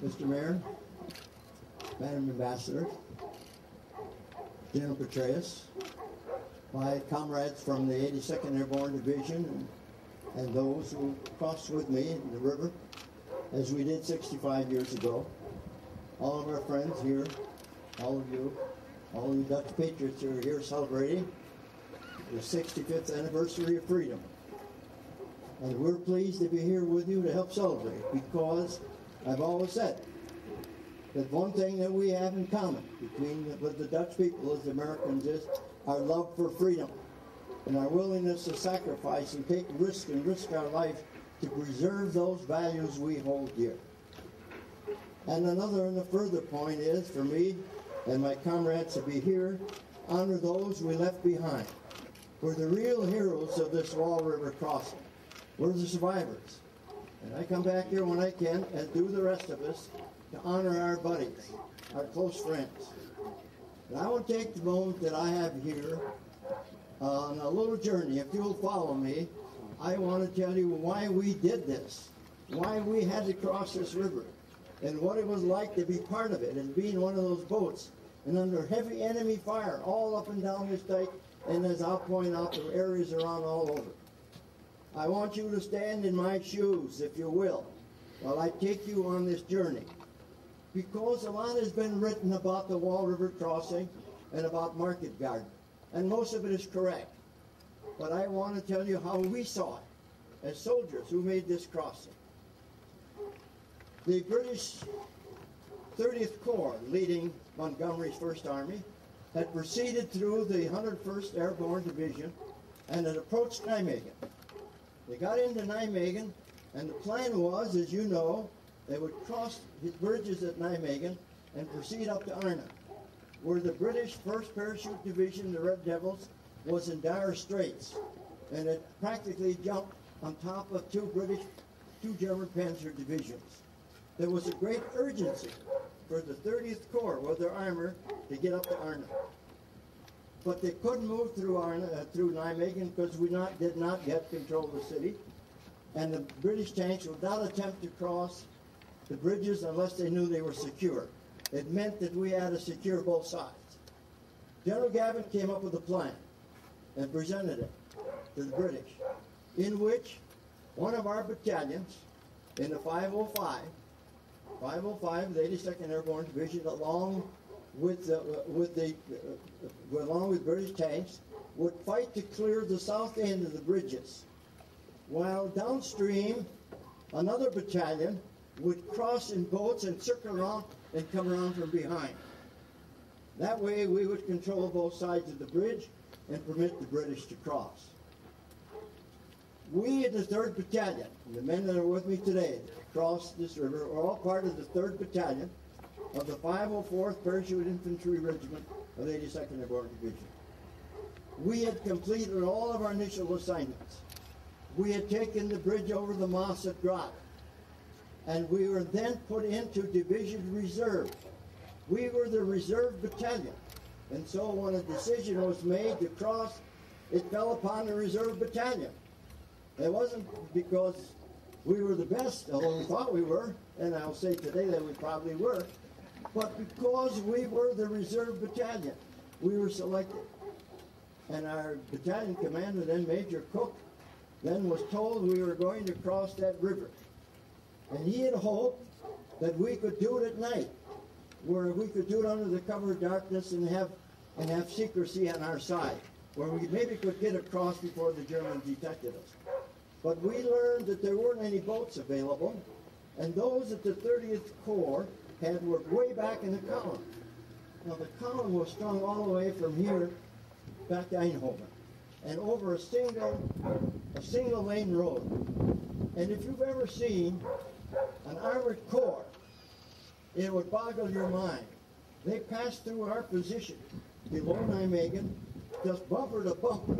Mr. Mayor, Madam Ambassador, General Petraeus, my comrades from the 82nd Airborne Division, and those who crossed with me in the river, as we did 65 years ago, all of our friends here, all of you Dutch patriots who are here celebrating the 65th anniversary of freedom. And we're pleased to be here with you to help celebrate, because I've always said that one thing that we have in common with the Dutch people as Americans is our love for freedom and our willingness to sacrifice and take risk and risk our life to preserve those values we hold dear. And a further point is for me and my comrades to be here, honor those we left behind. We're the real heroes of this Waal River crossing. We're the survivors. And I come back here when I can, as do the rest of us, to honor our buddies, our close friends. And I want to take the moment that I have here on a little journey. If you'll follow me, I want to tell you why we did this, why we had to cross this river, and what it was like to be part of it, and being one of those boats, and under heavy enemy fire all up and down this dike, and as I'll point out, the areas around all over. I want you to stand in my shoes, if you will, while I take you on this journey. Because a lot has been written about the Waal River crossing and about Market Garden, and most of it is correct. But I want to tell you how we saw it as soldiers who made this crossing. The British 30th Corps, leading Montgomery's First Army, had proceeded through the 101st Airborne Division and had approached Nijmegen. They got into Nijmegen, and the plan was, as you know, they would cross the bridges at Nijmegen and proceed up to Arnhem, where the British 1st Parachute Division, the Red Devils, was in dire straits, and had practically jumped on top of two German Panzer divisions. There was a great urgency for the 30th Corps with their armor to get up to Arnhem. But they couldn't move through Nijmegen because we did not get control of the city, and the British tanks would not attempt to cross the bridges unless they knew they were secure. It meant that we had to secure both sides. General Gavin came up with a plan and presented it to the British, in which one of our battalions in the 505, the 82nd Airborne Division, along with British tanks, would fight to clear the south end of the bridges, while downstream another battalion would cross in boats and circle around and come around from behind. That way we would control both sides of the bridge and permit the British to cross. We in the 3rd Battalion, and the men that are with me today that crossed this river, are all part of the 3rd Battalion of the 504th Parachute Infantry Regiment of the 82nd Airborne Division. We had completed all of our initial assignments. We had taken the bridge over the Maas at Graaf, and we were then put into Division Reserve. We were the Reserve Battalion, and so when a decision was made to cross, it fell upon the Reserve Battalion. It wasn't because we were the best, although we thought we were, and I'll say today that we probably were, but because we were the Reserve Battalion, we were selected. And our battalion commander, then Major Cook, then was told we were going to cross that river. And he had hoped that we could do it at night, where we could do it under the cover of darkness and have secrecy on our side, where we maybe could get across before the Germans detected us. But we learned that there weren't any boats available, and those that the 30th Corps had were way back in the column. Now the column was strung all the way from here back to Eindhoven, and over a single lane road. And if you've ever seen an armored corps, it would boggle your mind. They passed through our position below Nijmegen, just bumper to bumper.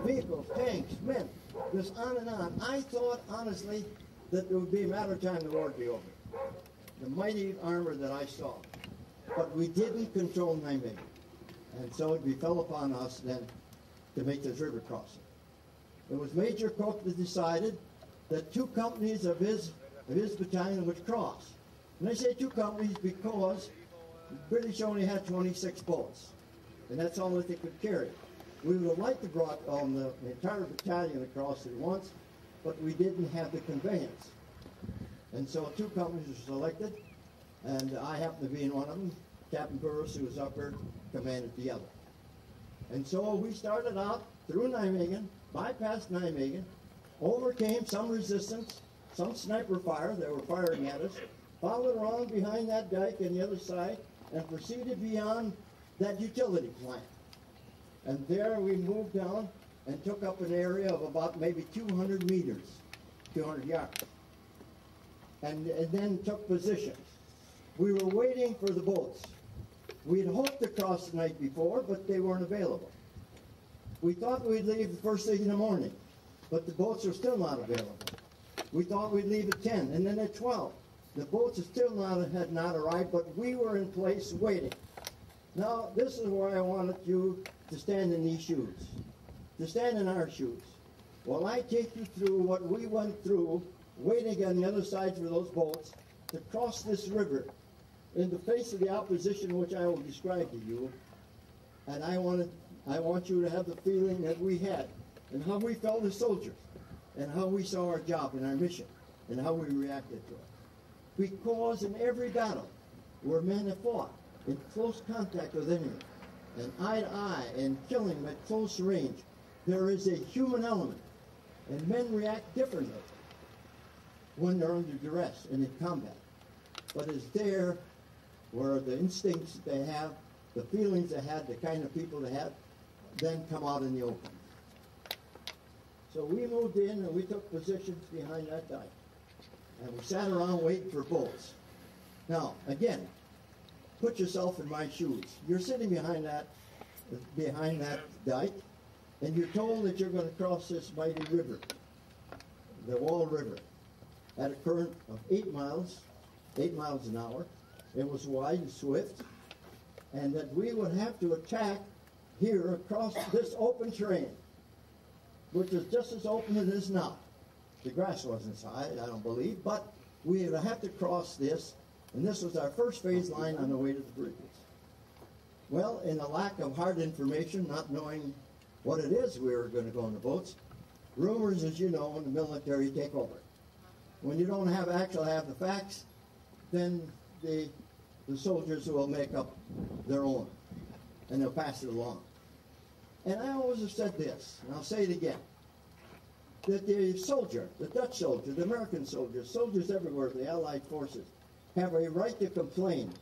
Vehicles, tanks, men, just on and on. I thought, honestly, that it would be a matter of time the war would be over. The mighty armor that I saw. But we didn't control Nijmegen. And so it befell upon us then to make this river crossing. It was Major Cook that decided that 2 companies of his battalion would cross. And I say two companies because the British only had 26 boats, and that's all that they could carry. We would have liked to brought the entire battalion across at once, but we didn't have the conveyance. And so two companies were selected, and I happened to be in one of them. Captain Burris, who was up there, commanded the other. And so we started out through Nijmegen, bypassed Nijmegen, overcame some resistance, some sniper fire that were firing at us, followed around behind that dike on the other side, and proceeded beyond that utility plant. And there we moved down and took up an area of about maybe 200 meters, 200 yards, and then took positions. We were waiting for the boats. We had hoped to cross the night before, but they weren't available. We thought we'd leave the first thing in the morning, but the boats are still not available. We thought we'd leave at 10, and then at 12. The boats had not arrived, but we were in place waiting. Now, this is where I wanted you to stand in these shoes, to stand in our shoes. While I take you through what we went through, waiting on the other side for those boats to cross this river in the face of the opposition which I will describe to you, and I want you to have the feeling that we had, and how we felt as soldiers, and how we saw our job and our mission, and how we reacted to it. Because in every battle where men have fought in close contact with enemy, and eye to eye, and killing them at close range, there is a human element, and men react differently when they're under duress and in combat. But it's there where the instincts that they have, the feelings they had, the kind of people they had, then come out in the open. So we moved in and we took positions behind that dike. And we sat around waiting for boats. Now, again, put yourself in my shoes. You're sitting behind that dike, and you're told that you're going to cross this mighty river, the Waal River, at a current of 8 miles an hour. It was wide and swift, and that we would have to attack here across this open terrain, which is just as open as it is now. The grass wasn't as high, I don't believe, but we would have to cross this, and this was our first phase line on the way to the bridges. Well, in the lack of hard information, not knowing what it is we were going to go on the boats, rumors, as you know, in the military take over. When you don't have the facts, then the soldiers will make up their own, and they'll pass it along. And I always have said this, and I'll say it again, that the soldier, the Dutch soldier, the American soldiers, soldiers everywhere, the Allied forces, have a right to complain,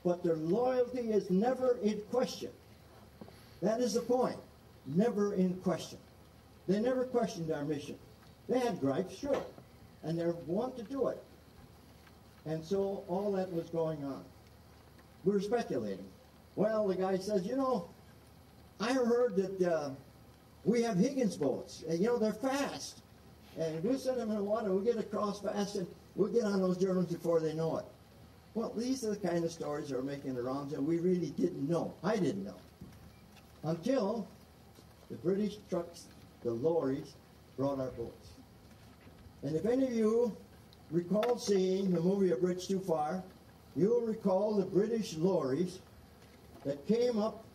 but their loyalty is never in question. That is the point, never in question. They never questioned our mission. They had gripes, sure, and they're want to do it. And so all that was going on. We were speculating. Well, the guy says, you know, I heard that we have Higgins boats, and you know, they're fast. And we'll send them in the water, we'll get across fast, and we'll get on those Germans before they know it. Well, these are the kind of stories that are making the rounds, and we really didn't know. I didn't know. Until the British trucks, the lorries, brought our boats. And if any of you recall seeing the movie A Bridge Too Far, you'll recall the British lorries that came up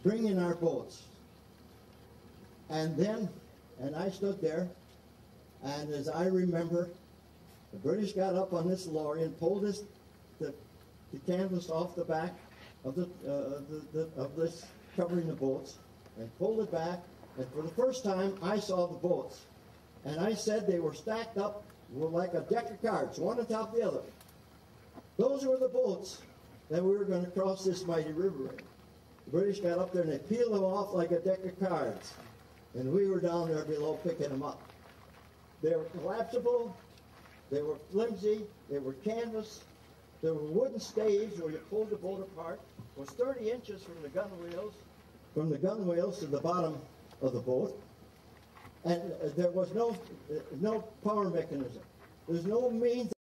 bringing our boats. And I stood there, and as I remember, the British got up on this lorry and pulled the canvas off the back of this covering the boats, and pulled it back, and for the first time I saw the boats. And I said they were stacked up like a deck of cards, one on top of the other. Those were the boats that we were going to cross this mighty river in. The British got up there and they peeled them off like a deck of cards. And we were down there below picking them up. They were collapsible, they were flimsy, they were canvas, there were wooden staves where you pulled the boat apart. It was 30 inches from the gun wheels to the bottom of the boat. And there was no power mechanism. There's no means